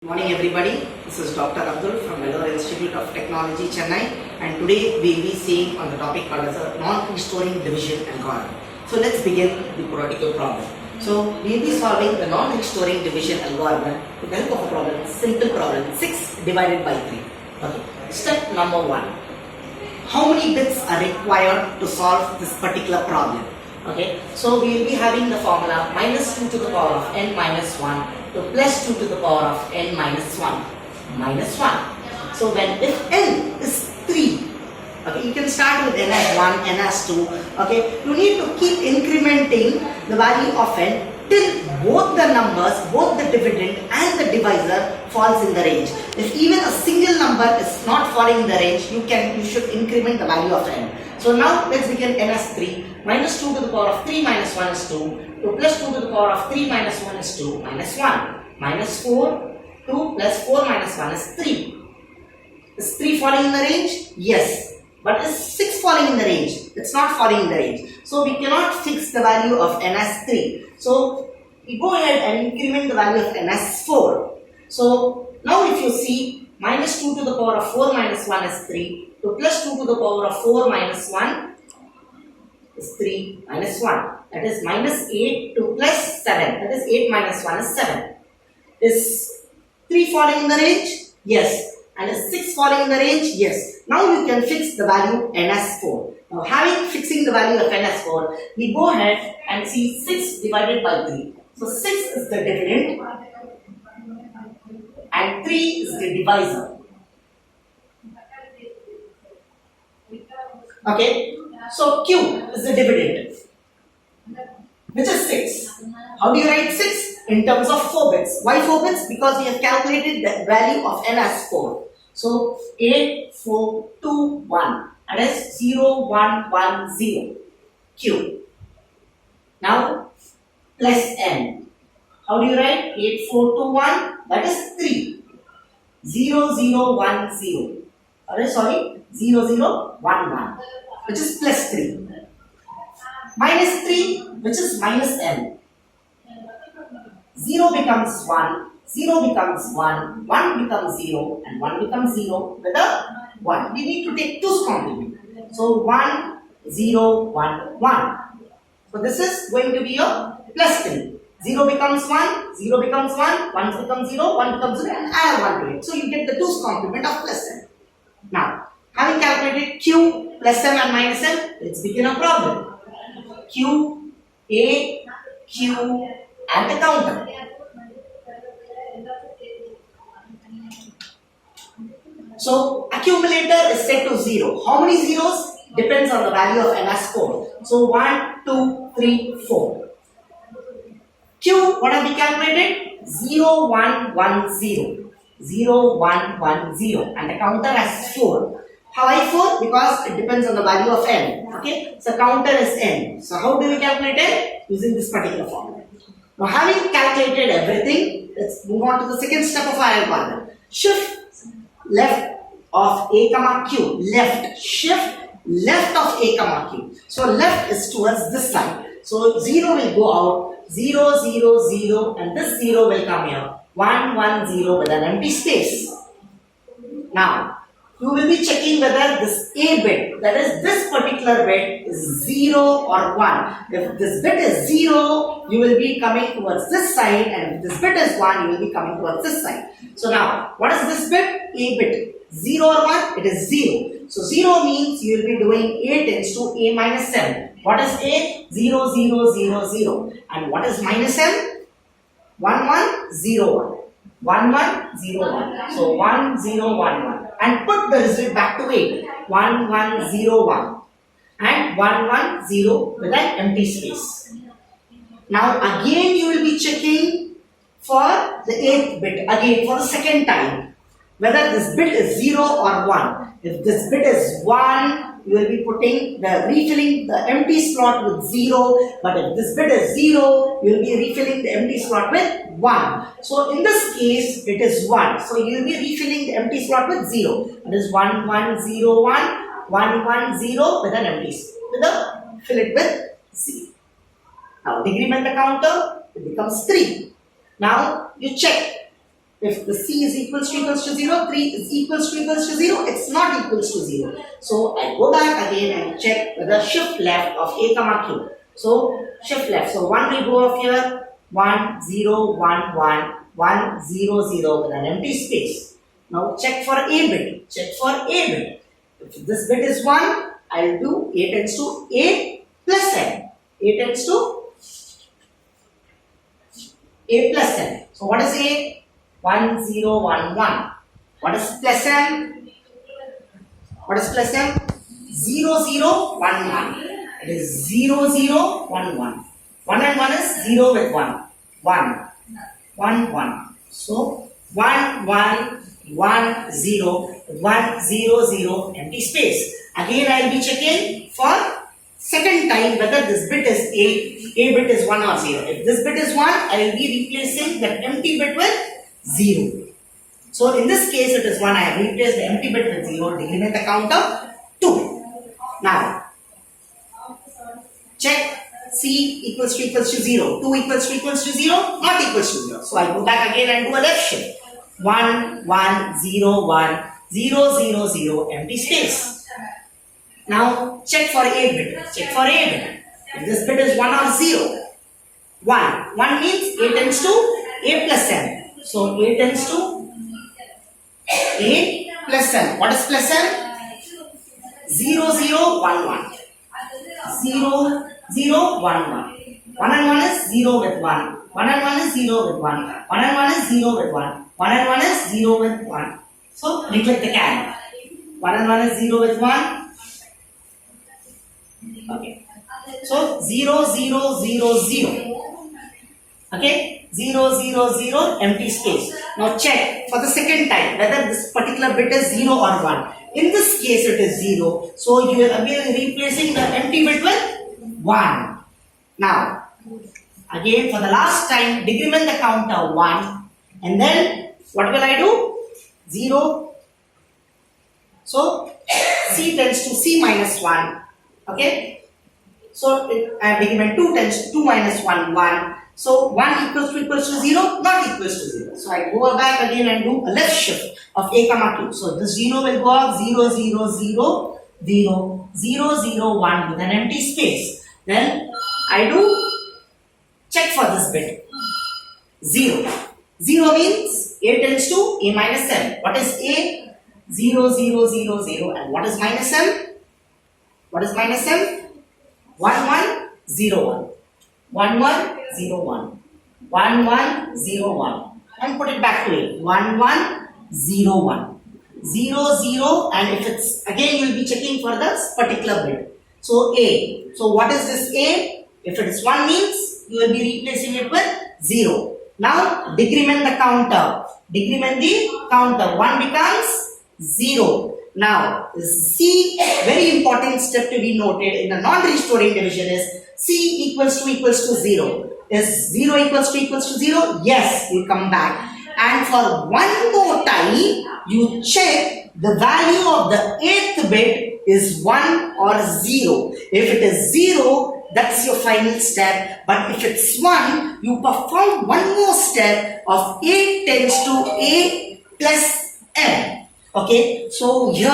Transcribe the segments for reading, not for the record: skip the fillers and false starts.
Good morning everybody, this is Dr. Abdul from VELLORE Institute of Technology, Chennai, and today we will be seeing on the topic called as a non-restoring division algorithm. So let's begin the particular problem. So we will be solving the non-restoring division algorithm with the help of a problem, simple problem, 6 divided by 3. Okay. Step number 1. How many bits are required to solve this particular problem? Okay. So we will be having the formula minus 2 to the power of n minus 1 to plus 2 to the power of n minus 1 minus 1. So when if n is 3, okay, you can start with n as 1, n as 2, okay, you need to keep incrementing the value of n till both the numbers, both the dividend and the divisor falls in the range. If even a single number is not falling in the range, you should increment the value of n. So now let's begin n as 3, minus 2 to the power of 3 minus 1 is 2, to plus 2 to the power of 3 minus 1 is 2, minus 1, minus 4, 2 plus 4 minus 1 is 3. Is 3 falling in the range? Yes. But is 6 falling in the range? It's not falling in the range. So we cannot fix the value of n as 3. So we go ahead and increment the value of n as 4. So now if you see, minus 2 to the power of 4 minus 1 is 3. To plus 2 to the power of 4 minus 1 is 3 minus 1. That is minus 8 to plus 7. That is 8 minus 1 is 7. Is 3 falling in the range? Yes. And is 6 falling in the range? Yes. Now you can fix the value n as 4. Now fixing the value of n as 4, we go ahead and see 6 divided by 3. So 6 is the dividend and 3 is the divisor. Okay, so Q is the dividend, which is 6. How do you write 6? In terms of 4 bits. Why 4 bits? Because we have calculated the value of n as 4. So 8, 4, 2, 1. That is 0, 1, 1, 0. Q. Now plus n. How do you write? 8, 4, 2, 1. That is 3. 0, 0, 1, 0. Sorry, 0, 0, 1, 1. Which is plus 3. Minus 3, which is minus n. 0 becomes 1, 0 becomes 1, 1 becomes 0, and 1 becomes 0 with a 1. We need to take 2's complement. So 1, 0, 1, 1. So this is going to be your plus 3. 0 becomes 1, 0 becomes 1, 1 becomes 0, 1 becomes 0, and add 1 to it. So you get the 2's complement of plus n. Now, having calculated Q, plus m and minus m, let's begin a problem. Q, A, Q, and the counter. So accumulator is set to 0. How many zeros? Depends on the value of n as 4. So 1, 2, 3, 4. Q, what have we calculated? 0, 1, 1, 0. 0, 1, 1, 0. And the counter has 4. Why 4? Because it depends on the value of n. Okay? So counter is n. So how do we calculate it? Using this particular formula. Now having calculated everything, let's move on to the second step of our algorithm. Shift left of a comma q. Left. Shift left of a comma q. So left is towards this side. So 0 will go out. 0, 0, 0, and this 0 will come here. 1, 1, 0 with an empty space. Now you will be checking whether this A bit, that is this particular bit, is 0 or 1. If this bit is 0, you will be coming towards this side, and if this bit is 1, you will be coming towards this side. So now, what is this bit? A bit. 0 or 1? It is 0. So 0 means you will be doing A tends to A minus m. What is A? 0, 0, 0, 0. And what is minus m? 1, 1, 0, 1. 1, 1, 0, 1. So 1, 0, 1, 1. And put the result back to 8. 1, 1, 0, 1. And 1, 1, 0 with an empty space. Now again you will be checking for the 8th bit. Again for the second time. Whether this bit is 0 or 1. If this bit is 1, you will be refilling the empty slot with 0. But if this bit is 0, you will be refilling the empty slot with 1. So in this case, it is 1. So you will be refilling the empty slot with 0. That is 1, 1, 0, 1, 1, 1, 0 with an empty slot. Fill it with 0. Now decrement the counter, it becomes 3. Now you check If the C is equals to 0, 3 is equals to 0, it's not equals to 0. So I go back again and check the shift left of A comma Q. So shift left. So 1 will go off here, 1, 0, 1, 1, 1, 0, 0 with an empty space. Now check for A bit. Check for A bit. If this bit is 1, I'll do A tends to A plus N. A tends to A plus N. So what is A? 1, 0, 1, 1. What is plus M? What is plus M? 0, 0, 1, 1. It is 0, 0, 1, 1. 1 and 1 is 0 with 1. 1, 1, 1. So 1, 1, 1, 0, 1, 0, 0, empty space. Again I will be checking for second time whether this bit is A bit is 1 or 0. If this bit is 1, I will be replacing that empty bit with 0. So in this case it is 1. I have replaced the empty bit with 0. Decrement the counter 2. Now check C equals to 0. 2 equals to 0. Not equals to 0. So I go back again and do a left shift. 1, 1, 0, 1, 0, 0, 0, empty space. Now check for A bit. Check for A bit. If this bit is 1 or 0. 1. 1 means A tends to A plus M. So A tends to A plus M. What is plus M? 0, 0, 1, 1. 0, 0, 1, 1. 1 and 1 is 0 with 1. 1 and 1 is 0 with 1. 1 and 1 is 0 with 1. 1 and 1 is 0 with 1. So neglect the carry. 1 and 1 is 0 with 1. Okay. So 0, 0, 0, 0. Okay. 0, 0, 0, empty space. Now check for the second time whether this particular bit is 0 or 1. In this case it is 0. So you will be replacing the empty bit with 1. Now again for the last time decrement the counter 1 and then what will I do? 0. So C tends to C minus 1. Okay. So decrement 2 tends to 2 minus 1 1. So 1 equals to 0, not equals to 0. So I go back again and do a left shift of A comma 2. So the 0 will go up 0, 0, 0, 0, 0, 0, 1 with an empty space. Then I do check for this bit. 0. 0 means A tends to A minus M. What is A? 0, 0, 0, 0. And what is minus M? What is minus M? 1, 1, 0, 1. 1, 1, 0, 1. 1, 1, 0, 1. And put it back to A. 1, 1, 0, 1. 0, 0. And if it's, again you will be checking for this particular bit. So A. So what is this A? If it is 1 means you will be replacing it with 0. Now decrement the counter. Decrement the counter. 1 becomes 0. Now C, very important step to be noted in the non-restoring division is C equals to 0. Is 0 equals to 0? Yes, you come back. And for one more time, you check the value of the 8th bit is 1 or 0. If it is 0, that's your final step. But if it's 1, you perform one more step of A tends to A plus M. Okay, so here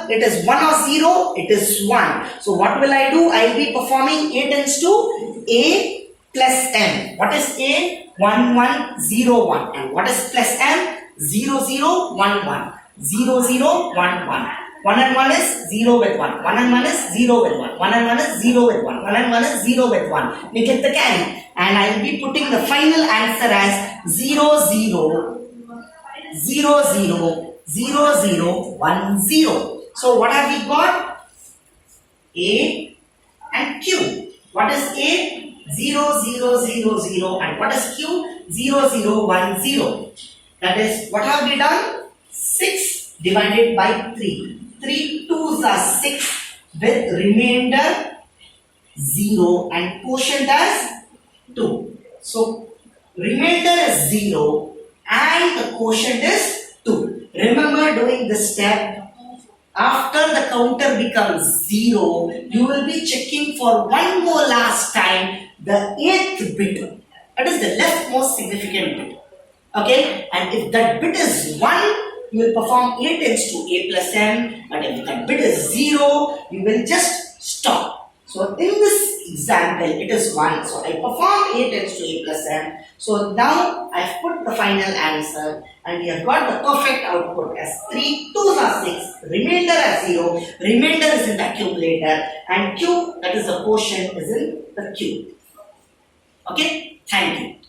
it is 1 or 0, it is 1. So what will I do? I will be performing A tends to A plus M. What is A? 1, 1, 0, 1. And what is plus M? 0, 0, 1, 1. 0, 0, 1, 1. 1 and 1 is 0 with 1. 1 and 1 is 0 with 1. 1 and 1 is 0 with 1. 1 and 1 is 0 with 1. Neglect the carry. And I will be putting the final answer as 0, 0, 0, 0. 0, 0, 1, 0. So what have we got? A and Q. What is A? 0, 0, 0, 0. And what is Q? 0, 0, 1, 0. That is, what have we done? 6 divided by 3. 3 2s are 6 with remainder 0 and quotient as 2. So remainder is 0 and the quotient is 2. Remember doing this step. After the counter becomes 0, you will be checking for one more last time the 8th bit. That is the leftmost significant bit. Okay, and if that bit is 1, you will perform A tends to A plus n, but if that bit is 0, you will just stop. So in this example, it is 1. So I perform A tends to A plus n. So now I have put the final answer and we have got the perfect output as 3, 2s are 6, remainder as 0, remainder is in the accumulator and Q, that is the quotient, is in the Q. Okay, thank you.